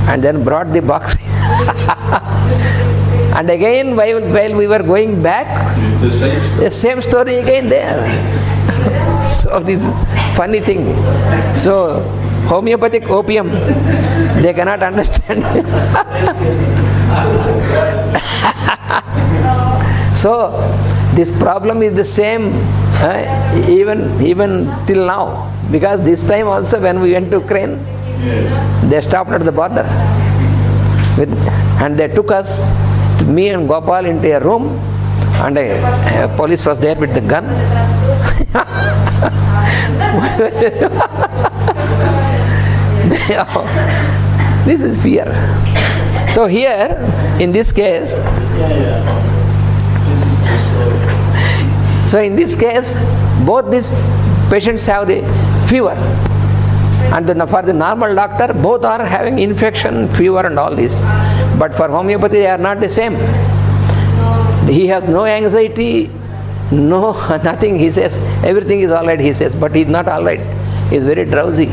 and then brought the box. And again, while we were going back, the same story again there. So this funny thing. So homeopathic opium, they cannot understand. So this problem is the same even till now, because this time also when we went to Ukraine, they stopped at the border and they took us, me and Gopal, into a room, and a police was there with the gun. This is fear. So here, in this case, both these patients have the fever, and for the normal doctor, both are having infection, fever and all this. But for homeopathy, they are not the same. He has no anxiety, no nothing. He says everything is all right, he says, but he is not all right. He is very drowsy.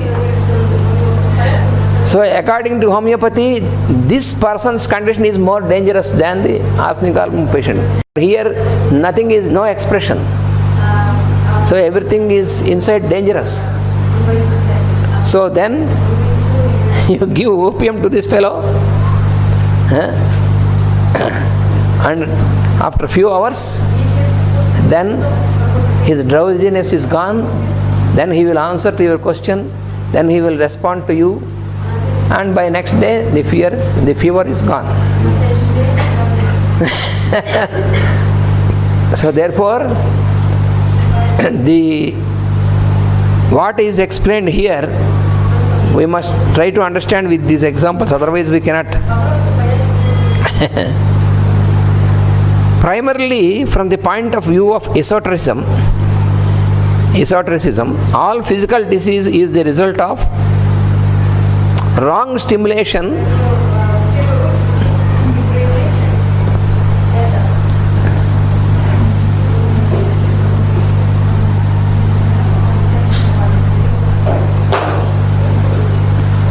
So according to homeopathy, this person's condition is more dangerous than the arsenic album patient. Here nothing is, no expression. So everything is inside dangerous. So then you give opium to this fellow, and after a few hours, then his drowsiness is gone, then he will answer to your question, then he will respond to you, and by next day the fever is gone. So therefore, what is explained here, we must try to understand with these examples, otherwise we cannot. Primarily from the point of view of esotericism, all physical disease is the result of wrong stimulation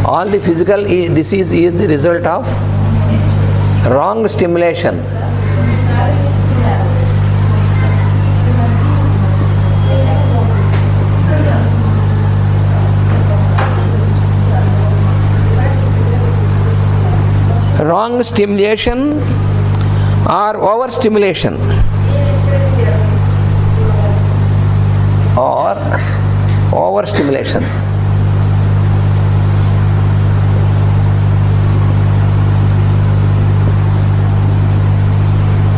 all the physical disease is the result of wrong stimulation. Wrong stimulation or overstimulation, or overstimulation.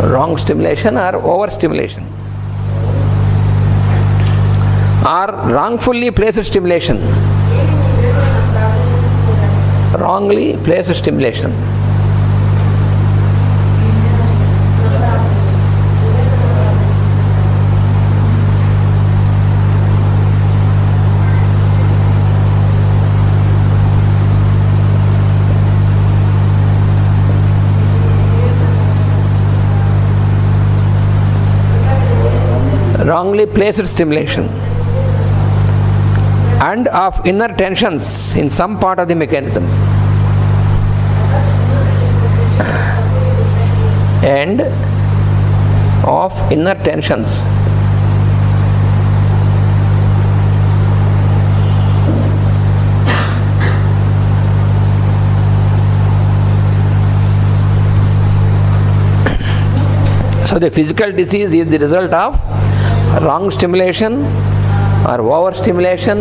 Wrong stimulation or overstimulation, or wrongfully placed stimulation. Wrongly placed stimulation. Wrongly placed stimulation and of inner tensions in some part of the mechanism, and of inner tensions so the physical disease is the result of wrong stimulation or overstimulation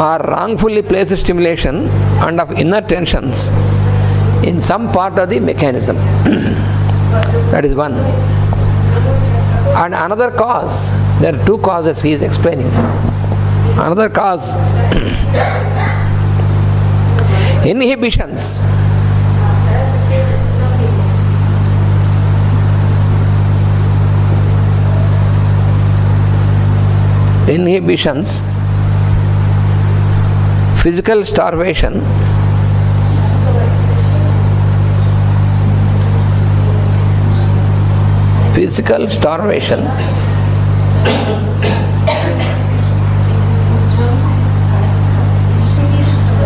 or wrongfully placed stimulation and of inner tensions in some part of the mechanism. That is one. And another cause, there are two causes he is explaining. Another cause, inhibitions. Inhibitions, physical starvation,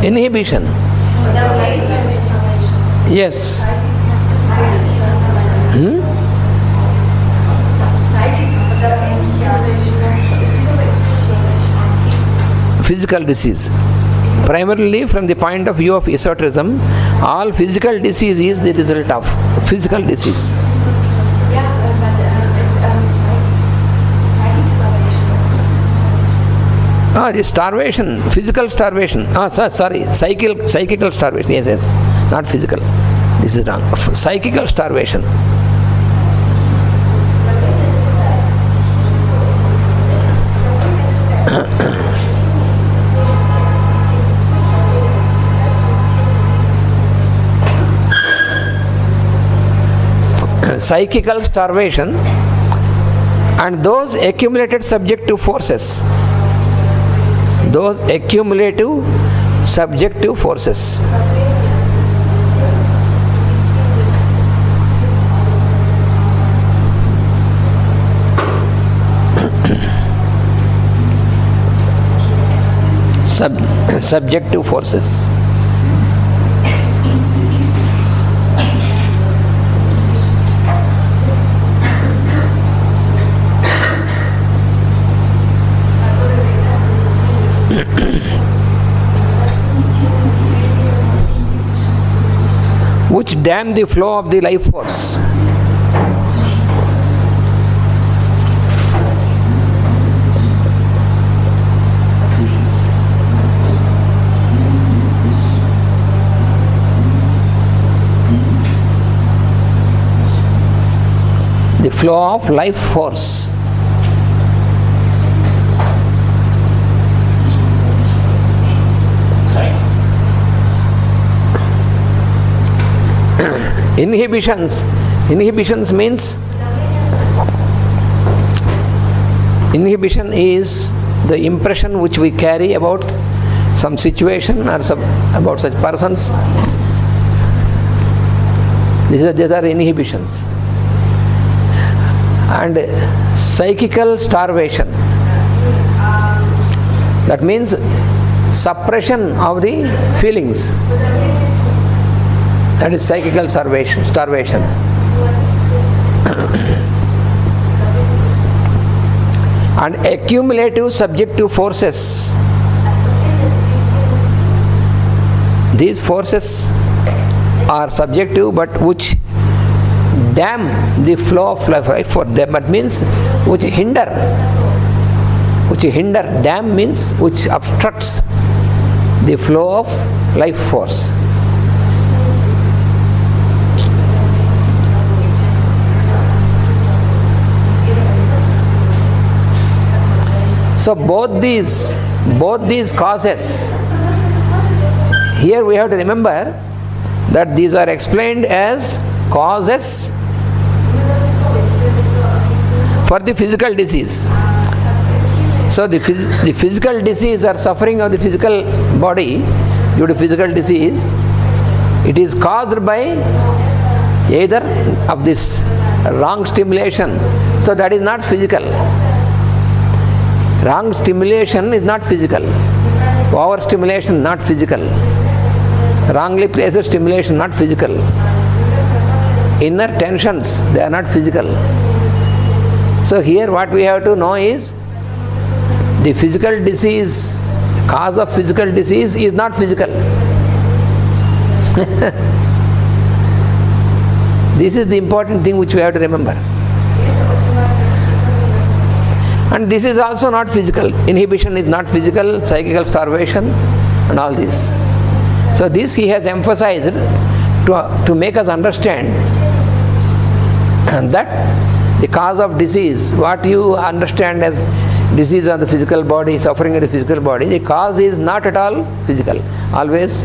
inhibition, Yes. Physical disease. Primarily from the point of view of esotericism, all physical disease is the result of physical disease. The starvation, physical starvation. Psychical starvation. Yes, not physical. This is wrong. Psychical starvation. Psychical starvation, and those accumulated subjective forces. Those accumulative subjective forces. Subjective forces. Which dam the flow of the life force. The flow of life force. Inhibitions means, inhibition is the impression which we carry about some situation or about such persons. These are inhibitions. And psychical starvation, that means suppression of the feelings. That is psychical starvation. And accumulative subjective forces. These forces are subjective, but which dam the flow of life for them. That means which hinder. Dam means which obstructs the flow of life force. So both these causes, here we have to remember that these are explained as causes for the physical disease. So the physical disease or suffering of the physical body due to physical disease, it is caused by either of this wrong stimulation. So that is not physical. Wrong stimulation is not physical. Overstimulation not physical. Wrongly placed stimulation not physical. Inner tensions, they are not physical. So here what we have to know is the physical disease, cause of physical disease is not physical. This is the important thing which we have to remember. And this is also not physical. Inhibition is not physical, psychical starvation and all this. So this he has emphasized to make us understand that the cause of disease, what you understand as disease of the physical body, suffering of the physical body, the cause is not at all physical, always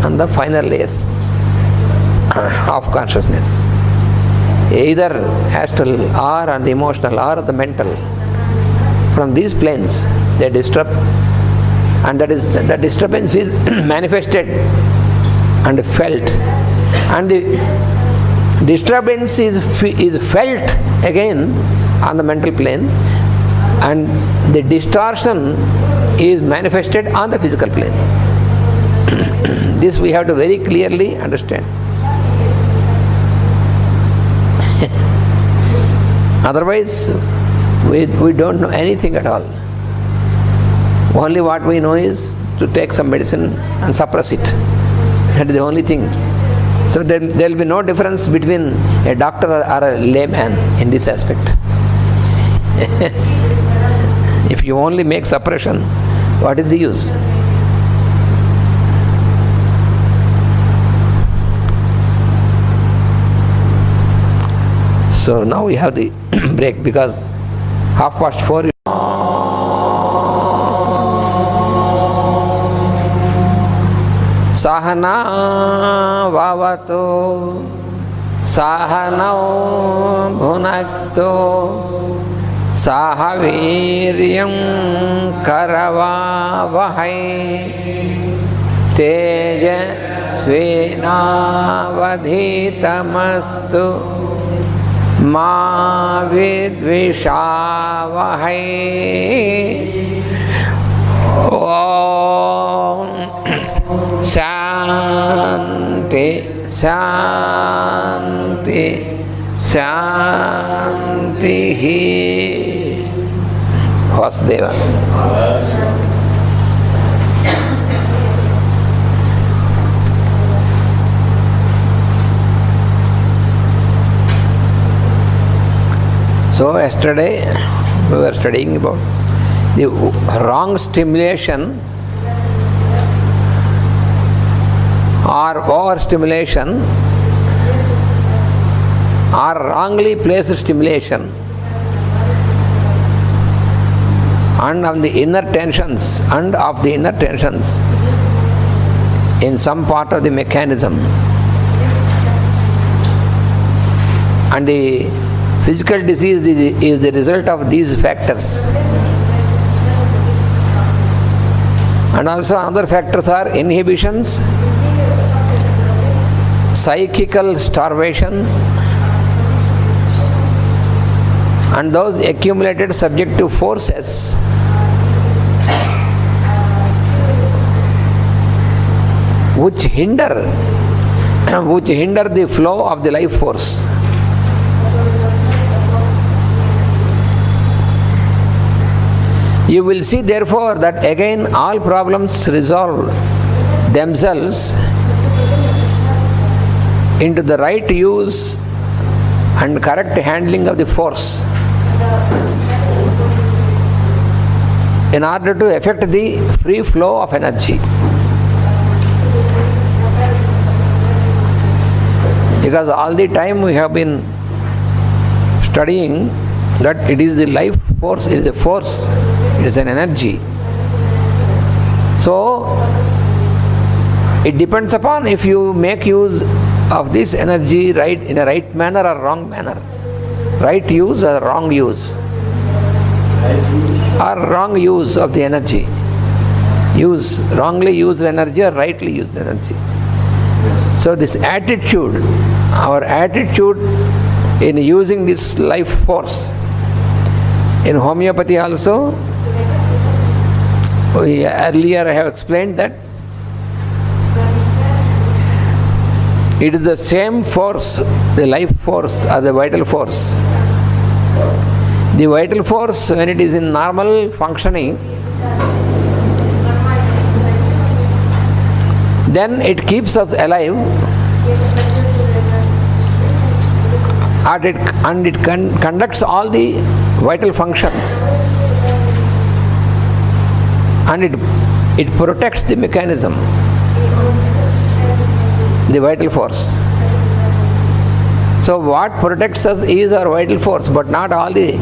on the finer layers of consciousness, either astral or on the emotional or the mental. From these planes they disturb, and that disturbance is manifested and felt, and the disturbance is felt again on the mental plane, and the distortion is manifested on the physical plane. This we have to very clearly understand. Otherwise, we don't know anything at all. Only what we know is to take some medicine and suppress it. That is the only thing. So there will be no difference between a doctor or a layman in this aspect. If you only make suppression, what is the use? So now we have the break because 4:30. Sahana vavato sahanau bhunakto sahaviryam karavavahai tejasvinavadhitamastu ma vidvishavahai. Om Shanti, Shanti, Shanti. Vasudeva. So yesterday we were studying about the wrong stimulation or overstimulation or wrongly placed stimulation and of the inner tensions in some part of the mechanism, and the physical disease is the result of these factors. And also another factors are inhibitions, psychical starvation, and those accumulated subjective forces which hinder the flow of the life force. You will see therefore that again all problems resolve themselves into the right use and correct handling of the force in order to effect the free flow of energy. Because all the time we have been studying that it is the life force, it is a force, it is an energy. So it depends upon if you make use of this energy right in a right manner or wrong manner. Right use or wrong use. Or wrong use of the energy. Wrongly used energy or rightly used energy. So this attitude, our attitude in using this life force. In homeopathy also, earlier I have explained that it is the same force, the life force or the vital force. The vital force, when it is in normal functioning, then it keeps us alive and it conducts all the vital functions, and it protects the mechanism, the vital force. So what protects us is our vital force, but not all the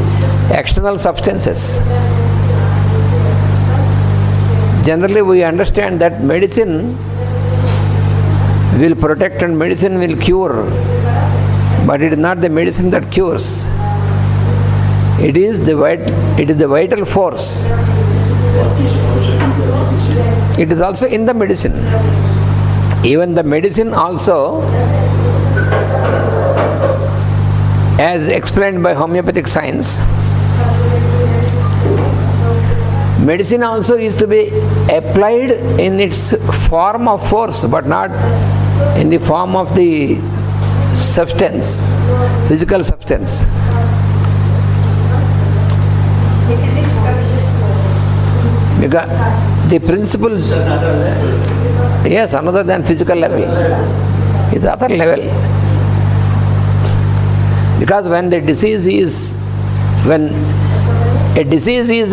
external substances. Generally we understand that medicine will protect and medicine will cure, but it is not the medicine that cures. It is the vital force. It is also in the medicine. Even the medicine also, as explained by homeopathic science, medicine also is to be applied in its form of force, but not in the form of the substance, physical substance. Because the principle, yes, another than physical level, is other level. Because when a disease is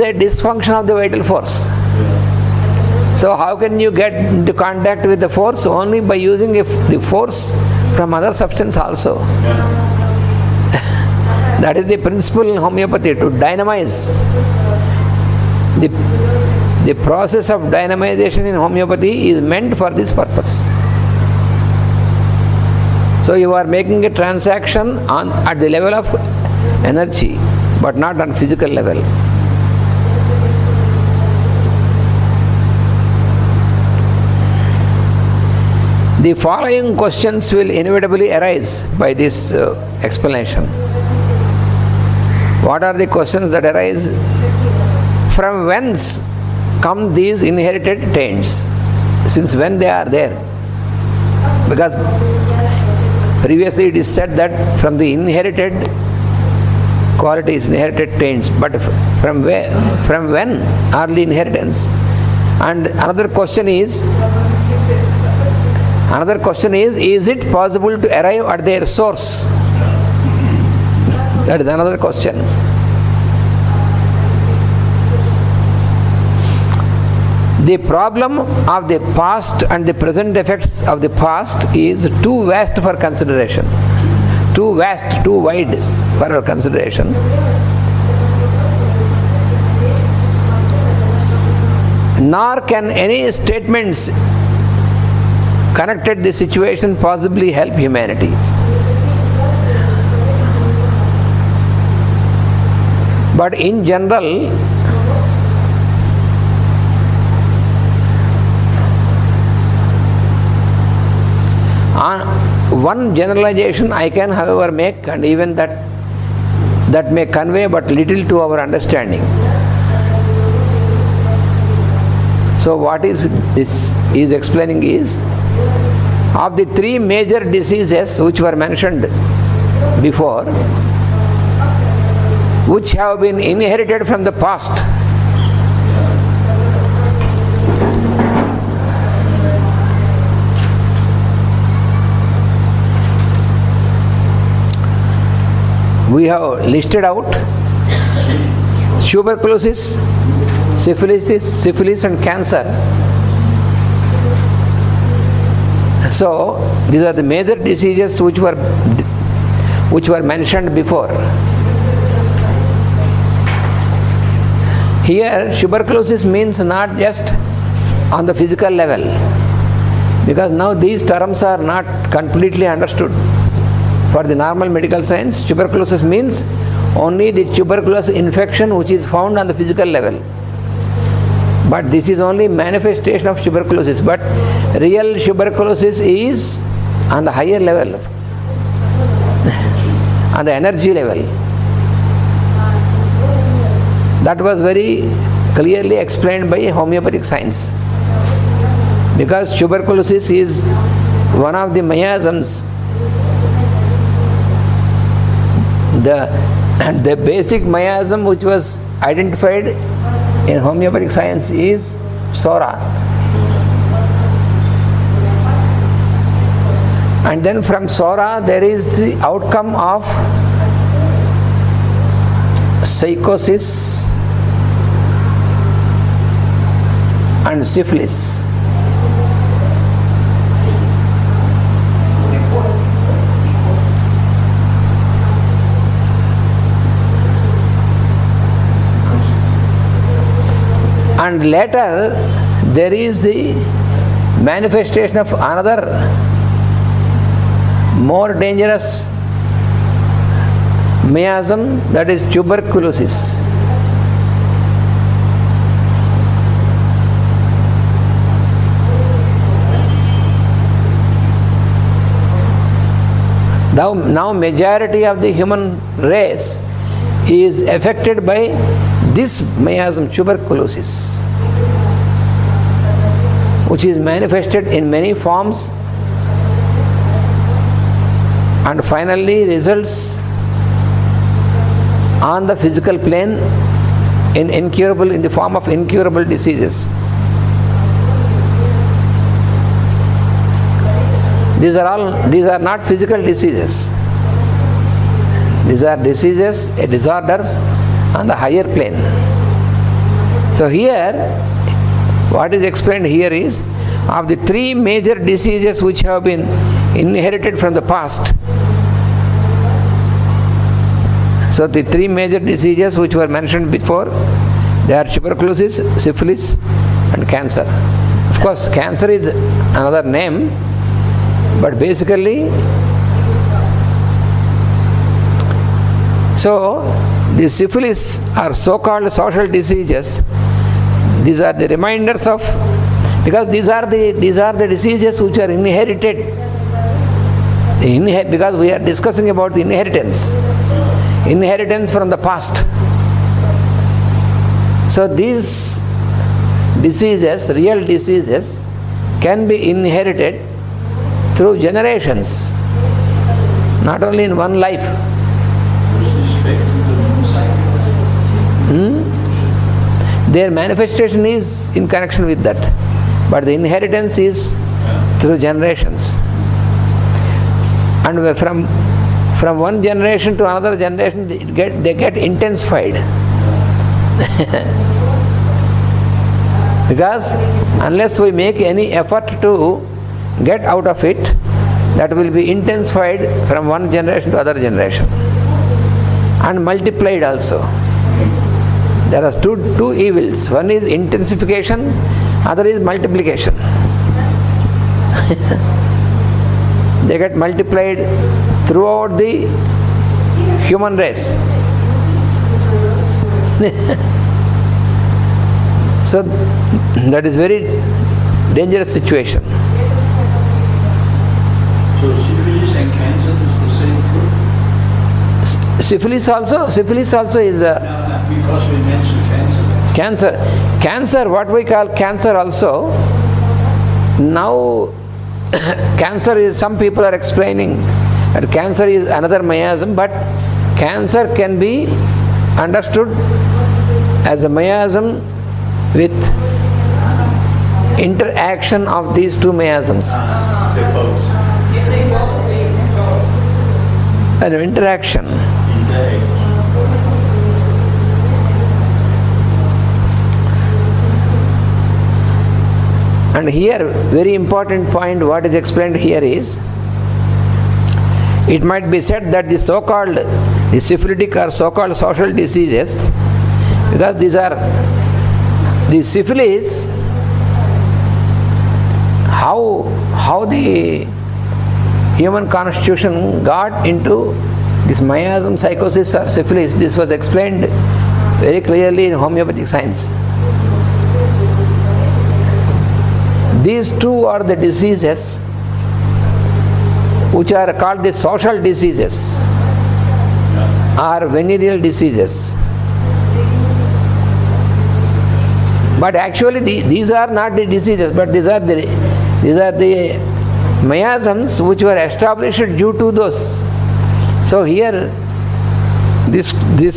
a dysfunction of the vital force. So how can you get into contact with the force? Only by using the force from other substance also. That is the principle in homeopathy, to dynamize. The process of dynamization in homeopathy is meant for this purpose. So you are making a transaction at the level of energy, but not on physical level. The following questions will inevitably arise by this explanation. What are the questions that arise? From whence come these inherited taints? Since when they are there? Because previously it is said that from the inherited qualities, inherited taints, but from where, from when are the inheritance? And another question is, is it possible to arrive at their source? That is another question. The problem of the past and the present effects of the past is too vast for consideration. Too vast, too wide for our consideration. Nor can any statements connected the situation possibly help humanity. But in general, one generalization I can, however, make, and even that may convey but little to our understanding. So what is this is explaining is, of the three major diseases which were mentioned before, which have been inherited from the past, we have listed out tuberculosis, syphilis and cancer. So these are the major diseases which were mentioned before. Here tuberculosis means not just on the physical level, because now these terms are not completely understood. For the normal medical science, tuberculosis means only the tuberculous infection which is found on the physical level. But this is only manifestation of tuberculosis. But real tuberculosis is on the higher level, on the energy level. That was very clearly explained by homeopathic science. Because tuberculosis is one of the miasms. The basic miasm which was identified in homeopathic science is psora. And then from psora there is the outcome of psychosis and syphilis. And later there is the manifestation of another more dangerous miasm, that is tuberculosis. Now majority of the human race is affected by this miasm, tuberculosis. which is manifested in many forms and finally results on the physical plane in the form of incurable diseases. These are not physical diseases. These are diseases, disorders on the higher plane. So here, what is explained here is, of the three major diseases which have been inherited from the past. So the three major diseases which were mentioned before, they are tuberculosis, syphilis and cancer. Of course, cancer is another name, but basically, so the syphilis are so-called social diseases. These are the reminders of, because these are the diseases which are inherited. Because we are discussing about the inheritance from the past. So these diseases, real diseases, can be inherited through generations, not only in one life. Their manifestation is in connection with that, but the inheritance is through generations. And from one generation to another generation, they get intensified. Because unless we make any effort to get out of it, that will be intensified from one generation to other generation and multiplied also. There are two evils. One is intensification, other is multiplication. They get multiplied throughout the human race. So that is very dangerous situation. So syphilis and cancer is the same group? Syphilis also is because we mentioned cancer. Cancer, what we call cancer also. Now, cancer is, some people are explaining that cancer is another miasm, but cancer can be understood as a miasm with interaction of these two miasms. An interaction. And here, very important point, what is explained here is, it might be said that the syphilitic or so-called social diseases, because these are, the syphilis, how the human constitution got into this miasm, psychosis or syphilis, this was explained very clearly in homeopathic science. These two are the diseases which are called the social diseases or venereal diseases. But actually these are not the diseases, but these are the miasms which were established due to those. So here this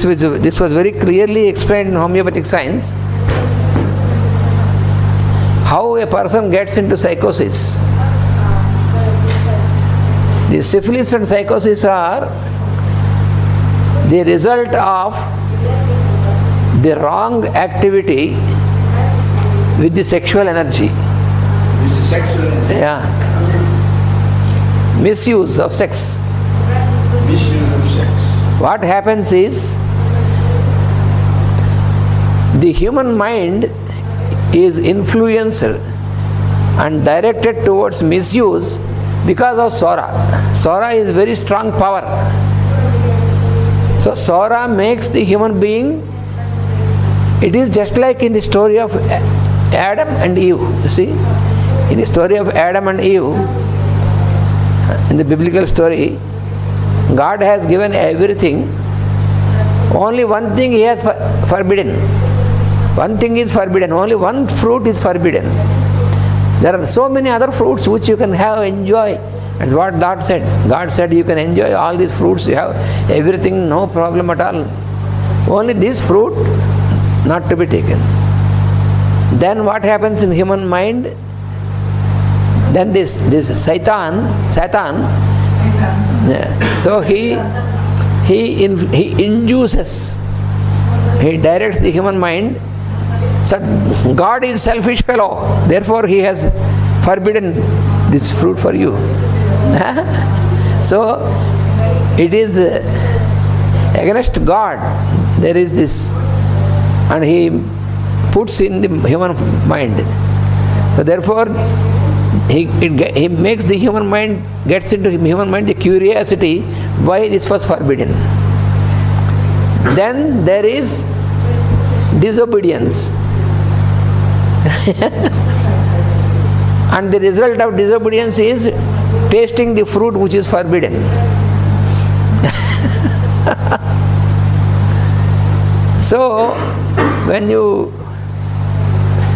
was very clearly explained in homeopathic science, how a person gets into psychosis. The syphilis and psychosis are the result of the wrong activity with the sexual energy. With the sexual energy? Yeah. Misuse of sex. Misuse of sex. What happens is, the human mind is influenced and directed towards misuse because of Sora. Sora is very strong power. So Sora makes the human being, it is just like in the story of Adam and Eve. You see, in the story of Adam and Eve, in the biblical story, God has given everything. Only one thing He has forbidden. One thing is forbidden. Only one fruit is forbidden. There are so many other fruits which you can have, enjoy. That's what God said. God said you can enjoy all these fruits, you have everything, no problem at all. Only this fruit not to be taken. Then what happens in human mind? Then this Satan, so he induces, he directs the human mind. So God is selfish fellow, therefore he has forbidden this fruit for you. So it is against God. There is this, and he puts in the human mind. So therefore he makes the human mind, gets into human mind the curiosity why this was forbidden. Then there is disobedience. And the result of disobedience is tasting the fruit which is forbidden. So when you,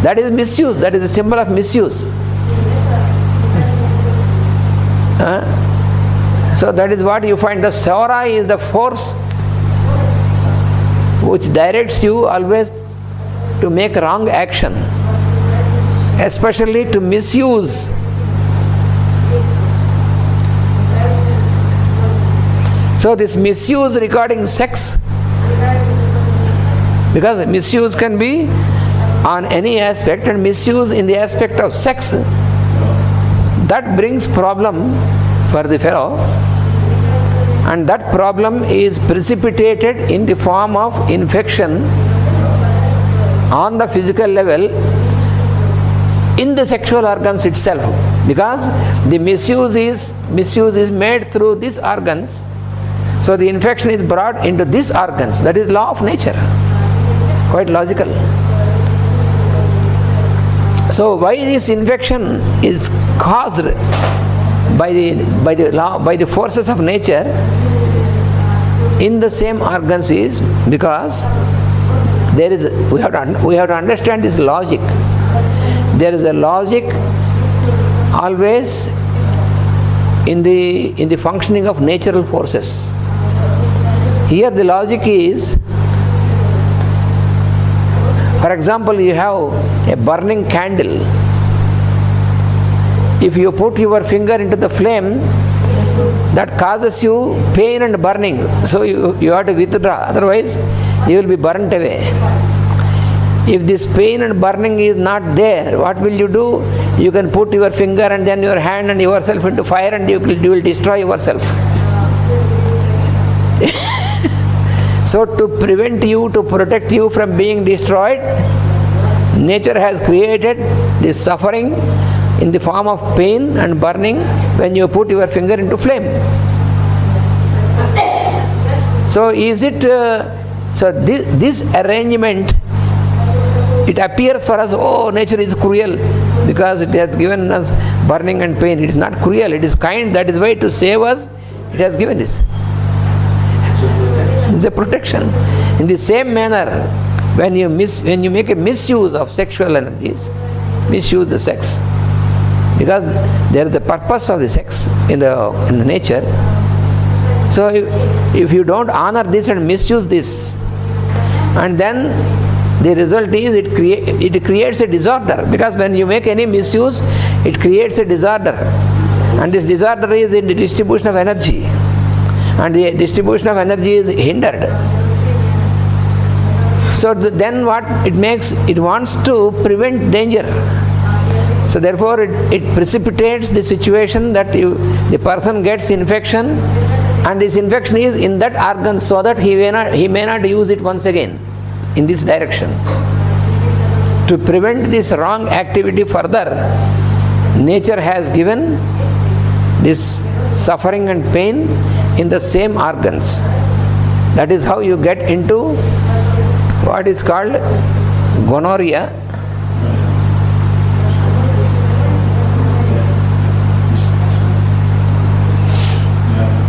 that is misuse, that is a symbol of misuse. So that is what you find. The Saura is the force which directs you always to make wrong action, especially to misuse. So this misuse regarding sex, because misuse can be on any aspect, and misuse in the aspect of sex, that brings problem for the fellow, and that problem is precipitated in the form of infection on the physical level in the sexual organs itself, because the misuse is made through these organs. So the infection is brought into these organs. That is law of nature, quite logical. So why this infection is caused by the forces of nature in the same organs is because there is we have to understand this logic. There is a logic always in the functioning of natural forces. Here the logic is, for example, you have a burning candle. If you put your finger into the flame, that causes you pain and burning. So you have to withdraw, otherwise you will be burnt away. If this pain and burning is not there, what will you do? You can put your finger and then your hand and yourself into fire, and you will destroy yourself. So to prevent you, to protect you from being destroyed, nature has created this suffering in the form of pain and burning when you put your finger into flame. So is it, so this arrangement, it appears for us, oh, nature is cruel because it has given us burning and pain. It is not cruel, it is kind. That is why to save us, it has given this. This is a protection. In the same manner, when you make a misuse of sexual energies, misuse the sex, because there is a purpose of the sex in the nature. So if you don't honor this and misuse this, and then the result is it creates a disorder, because when you make any misuse, it creates a disorder, and this disorder is in the distribution of energy, and the distribution of energy is hindered. So then what it makes, it wants to prevent danger. So therefore it precipitates the situation that the person gets infection, and this infection is in that organ, so that he may not use it once again in this direction. To prevent this wrong activity further, nature has given this suffering and pain in the same organs. That is how you get into what is called gonorrhea.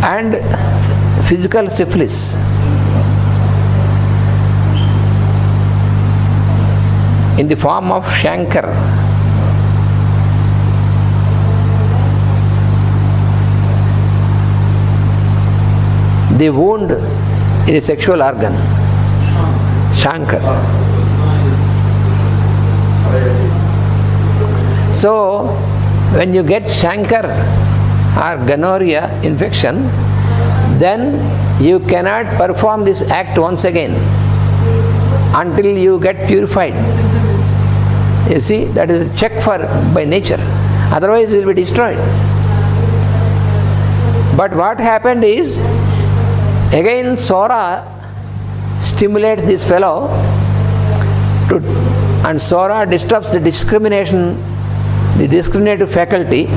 And physical syphilis. In the form of chancre. the wound in a sexual organ. Shankar. So, when you get chancre or gonorrhea infection, then you cannot perform this act once again until you get purified. You see, that is a check for by nature. Otherwise, you will be destroyed. But what happened is, again Sora stimulates this fellow and Sora disturbs the discriminative faculty.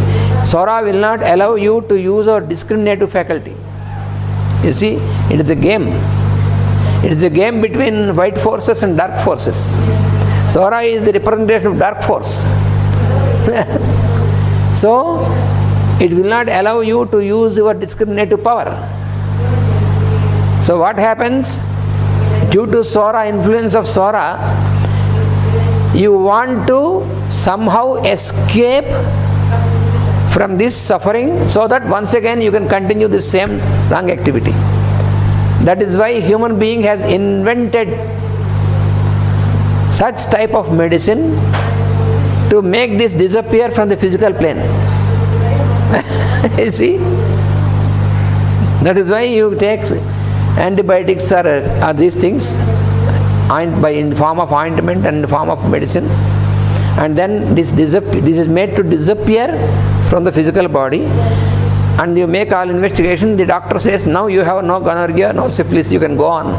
Sora will not allow you to use our discriminative faculty. You see, it is a game. It is a game between white forces and dark forces. Sora is the representation of dark force. So, it will not allow you to use your discriminative power. So what happens? Due to Sora, influence of Sora, you want to somehow escape from this suffering so that once again you can continue the same wrong activity. That is why human being has invented such type of medicine to make this disappear from the physical plane. You see? That is why you take antibiotics or these things in the form of ointment and in the form of medicine, and then this is made to disappear from the physical body, and you make all investigation. The doctor says, now you have no gonorrhea, no syphilis, you can go on.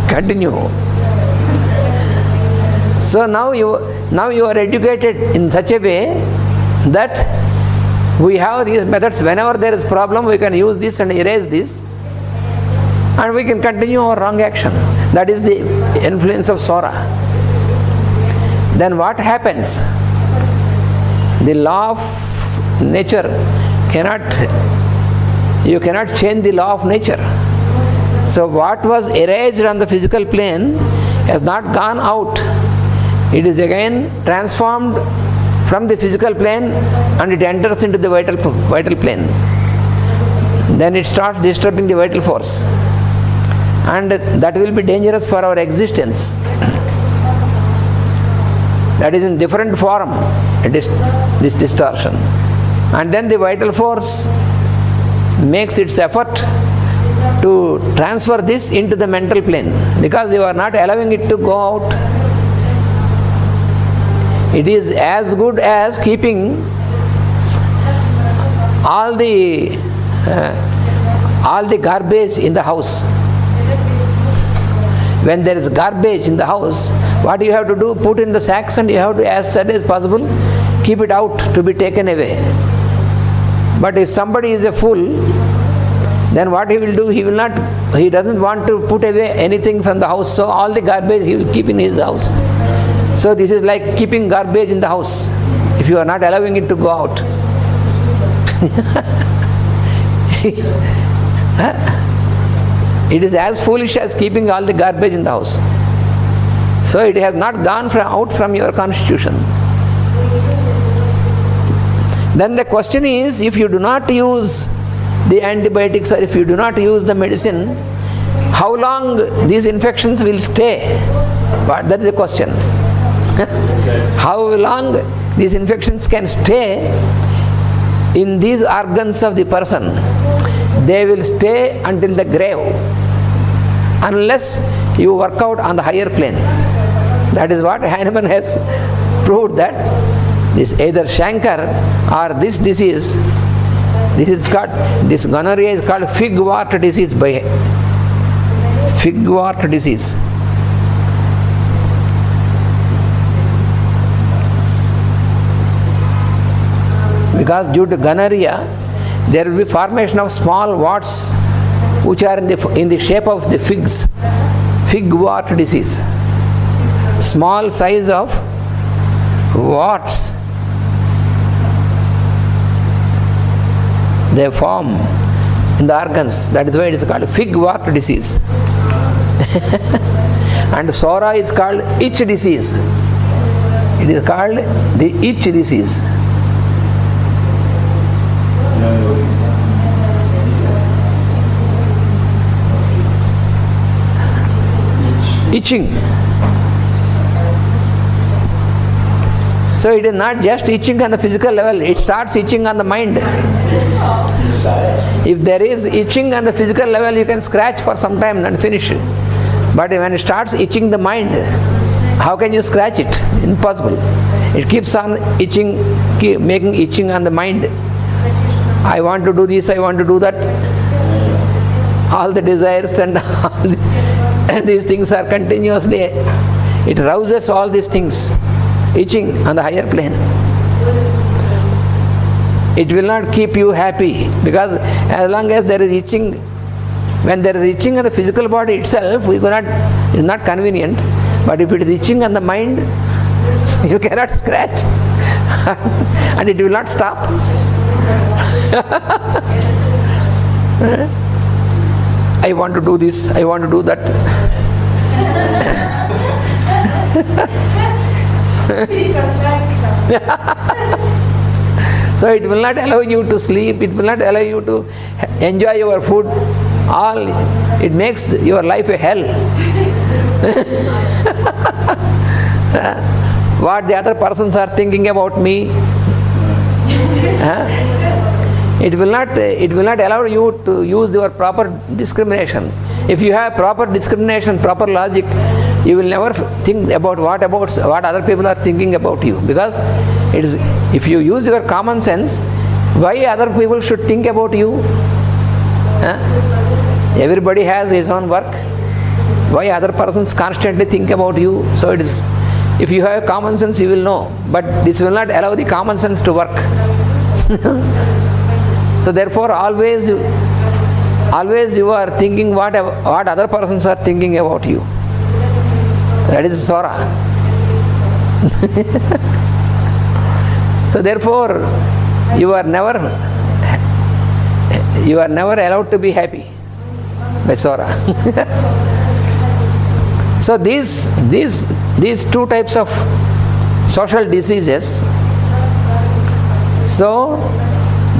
Continue. So now you are educated in such a way that we have these methods. Whenever there is problem, we can use this and erase this, and we can continue our wrong action. That is the influence of Sora. Then what happens? The law of nature you cannot change the law of nature. So what was erased on the physical plane has not gone out. It is again transformed from the physical plane and it enters into the vital plane. Then it starts disturbing the vital force, and that will be dangerous for our existence. That is in different form, this distortion. And then the vital force makes its effort to transfer this into the mental plane, because you are not allowing it to go out. It is as good as keeping all the garbage in the house. When there is garbage in the house, what you have to do? Put in the sacks, and you have to, as soon as possible, keep it out to be taken away. But if somebody is a fool, then what he will do? He doesn't want to put away anything from the house, so all the garbage he will keep in his house. So this is like keeping garbage in the house, if you are not allowing it to go out. It is as foolish as keeping all the garbage in the house. So it has not gone out from your constitution. Then the question is, if you do not use the antibiotics or if you do not use the medicine, how long these infections will stay? But that is the question. How long these infections can stay in these organs of the person? They will stay until the grave, unless you work out on the higher plane. That is what Hahnemann has proved, that this either chancre or this disease, this gonorrhea is called figwort disease by figwort disease. Because due to gonorrhea, there will be formation of small warts which are in the shape of the figs. Figwort disease. Small size of warts. They form in the organs. That is why it is called figwort disease. And Sora is called itch disease. It is called the itch disease. itching. So it is not just itching on the physical level, it starts itching on the mind. If there is itching on the physical level, you can scratch for some time and finish it. But when it starts itching the mind, how can you scratch it? Impossible. It keeps on itching, making itching on the mind. I want to do this, I want to do that. All the desires and these things are continuously, it rouses all these things, itching on the higher plane. It will not keep you happy, because as long as there is itching, when there is itching on the physical body itself, it is not convenient. But if it is itching on the mind, you cannot scratch and it will not stop. I want to do this, I want to do that. So it will not allow you to sleep, it will not allow you to enjoy your food. It makes your life a hell. What the other persons are thinking about me, it will not allow you to use your proper discrimination. If you have proper discrimination, proper logic, you will never think about what other people are thinking about you, because it is, if you use your common sense, why other people should think about you? Everybody has his own work. Why other persons constantly think about you? So it is, if you have common sense, you will know. But this will not allow the common sense to work. So therefore, always you are thinking what other persons are thinking about you. That is Sora. So therefore, you are never allowed to be happy by Sora. So these two types of social diseases, so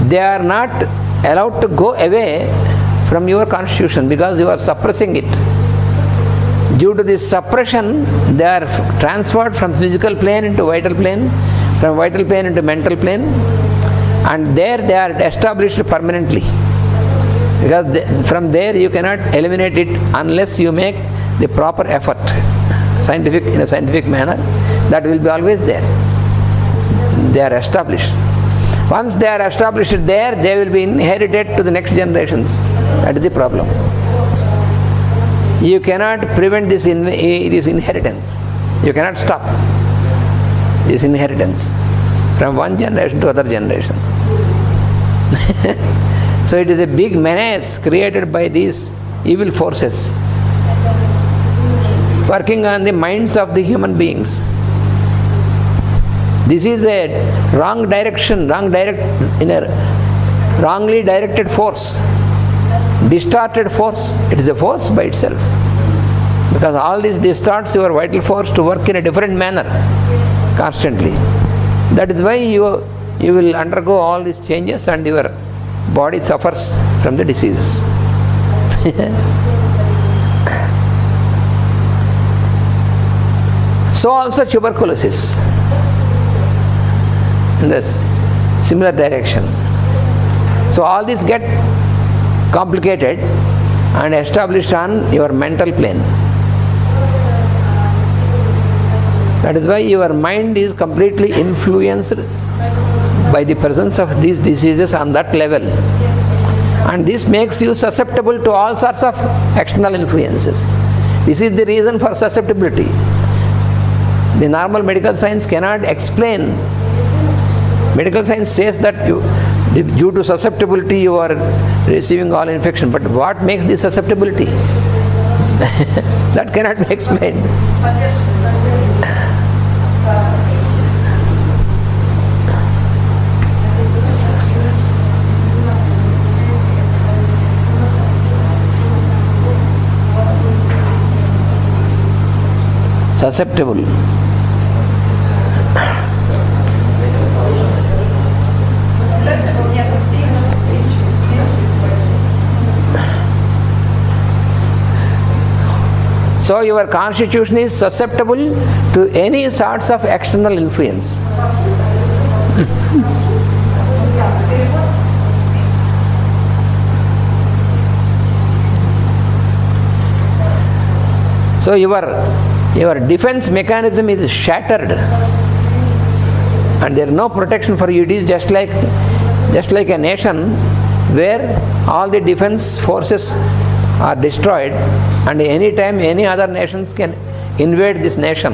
they are not allowed to go away from your constitution, because you are suppressing it. Due to this suppression, they are transferred from physical plane into vital plane, from vital plane into mental plane, and there they are established permanently. Because from there you cannot eliminate it unless you make the proper effort, in a scientific manner. That will be always there. They are established. Once they are established there, they will be inherited to the next generations. That is the problem. You cannot prevent this inheritance. You cannot stop this inheritance from one generation to other generation. So it is a big menace created by these evil forces working on the minds of the human beings. This is a wrong direction, in a wrongly directed force, distorted force. It is a force by itself, because all this distorts your vital force to work in a different manner constantly. That is why you will undergo all these changes and your body suffers from the diseases. So also tuberculosis, in this similar direction. So all these get complicated and established on your mental plane. That is why your mind is completely influenced by the presence of these diseases on that level. And this makes you susceptible to all sorts of external influences. This is the reason for susceptibility. The normal medical science cannot explain. Medical science says that due to susceptibility you are receiving all infection. But what makes the susceptibility? That cannot be explained. Susceptible. So your constitution is susceptible to any sorts of external influence. So your defense mechanism is shattered, and there is no protection for you. It is just like a nation where all the defense forces are destroyed, and any time any other nations can invade this nation.